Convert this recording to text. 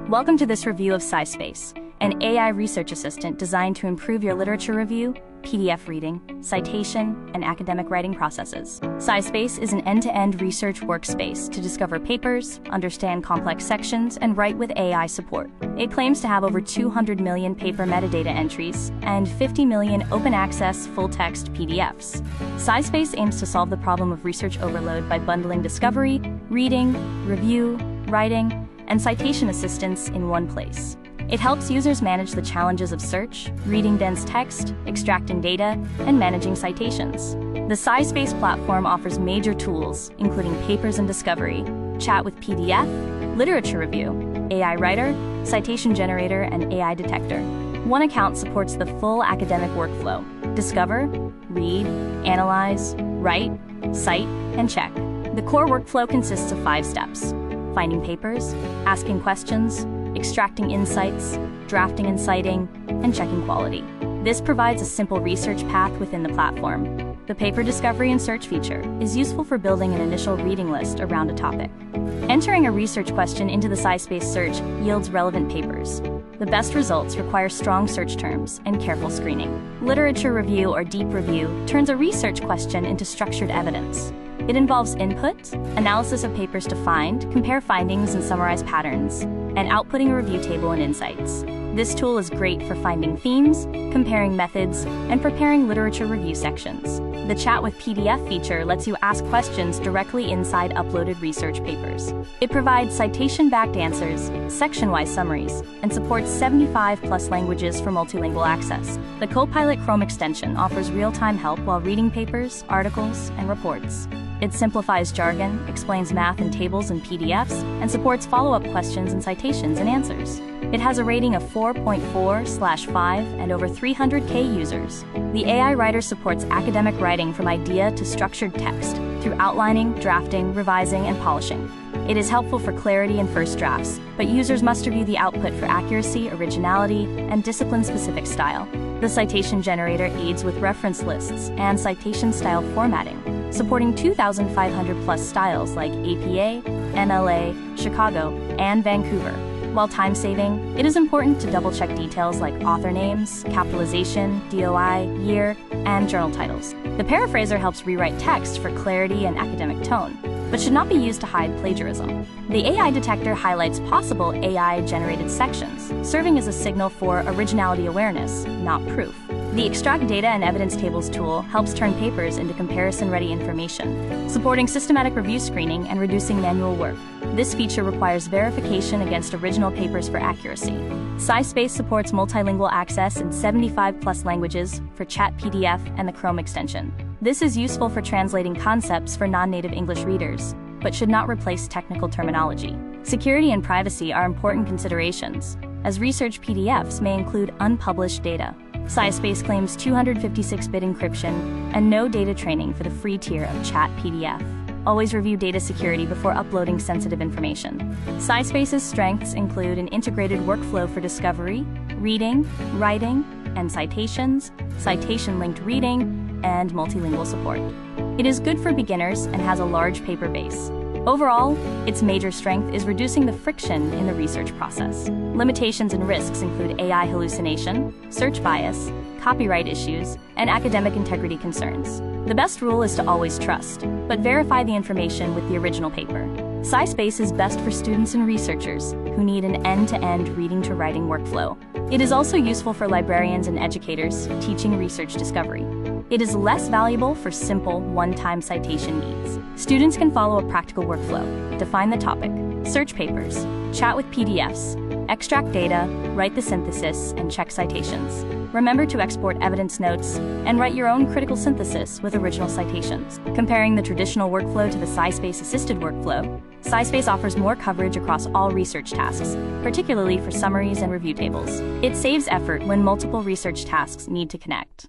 Welcome to this review of SciSpace, an AI research assistant designed to improve your literature review, PDF reading, citation, and academic writing processes. SciSpace is an end-to-end research workspace to discover papers, understand complex sections, and write with AI support. It claims to have over 200 million paper metadata entries and 50 million open-access full-text PDFs. SciSpace aims to solve the problem of research overload by bundling discovery, reading, review, writing, and citation assistance in one place. It helps users manage the challenges of search, reading dense text, extracting data, and managing citations. The SciSpace platform offers major tools, including papers and discovery, chat with PDF, literature review, AI writer, citation generator, and AI detector. One account supports the full academic workflow: discover, read, analyze, write, cite, and check. The core workflow consists of 5 steps: finding papers, asking questions, extracting insights, drafting and citing, and checking quality. This provides a simple research path within the platform. The paper discovery and search feature is useful for building an initial reading list around a topic. Entering a research question into the SciSpace search yields relevant papers. The best results require strong search terms and careful screening. Literature review or deep review turns a research question into structured evidence. It involves input, analysis of papers to find, compare findings and summarize patterns, and outputting a review table and insights. This tool is great for finding themes, comparing methods, and preparing literature review sections. The Chat with PDF feature lets you ask questions directly inside uploaded research papers. It provides citation-backed answers, section-wise summaries, and supports 75+ languages for multilingual access. The Copilot Chrome extension offers real-time help while reading papers, articles, and reports. It simplifies jargon, explains math and tables in PDFs, and supports follow-up questions and citations and answers. It has a rating of 4.4/5 and over 300K users. The AI writer supports academic writing from idea to structured text through outlining, drafting, revising, and polishing. It is helpful for clarity and first drafts, but users must review the output for accuracy, originality, and discipline-specific style. The citation generator aids with reference lists and citation style formatting, supporting 2,500+ styles like APA, NLA, Chicago, and Vancouver. While time-saving, it is important to double-check details like author names, capitalization, DOI, year, and journal titles. The paraphraser helps rewrite text for clarity and academic tone, but should not be used to hide plagiarism. The AI detector highlights possible AI-generated sections, serving as a signal for originality awareness, not proof. The Extract Data and Evidence Tables tool helps turn papers into comparison-ready information, supporting systematic review screening and reducing manual work. This feature requires verification against original papers for accuracy. SciSpace supports multilingual access in 75+ languages for Chat PDF and the Chrome extension. This is useful for translating concepts for non-native English readers, but should not replace technical terminology. Security and privacy are important considerations, as research PDFs may include unpublished data. SciSpace claims 256-bit encryption and no data training for the free tier of Chat PDF. Always review data security before uploading sensitive information. SciSpace's strengths include an integrated workflow for discovery, reading, writing, and citations, citation-linked reading, and multilingual support. It is good for beginners and has a large paper base. Overall, its major strength is reducing the friction in the research process. Limitations and risks include AI hallucination, search bias, copyright issues, and academic integrity concerns. The best rule is to always trust, but verify the information with the original paper. SciSpace is best for students and researchers who need an end-to-end reading-to-writing workflow. It is also useful for librarians and educators teaching research discovery. It is less valuable for simple, one-time citation needs. Students can follow a practical workflow, define the topic, search papers, chat with PDFs, extract data, write the synthesis, and check citations. Remember to export evidence notes and write your own critical synthesis with original citations. Comparing the traditional workflow to the SciSpace assisted workflow, SciSpace offers more coverage across all research tasks, particularly for summaries and review tables. It saves effort when multiple research tasks need to connect.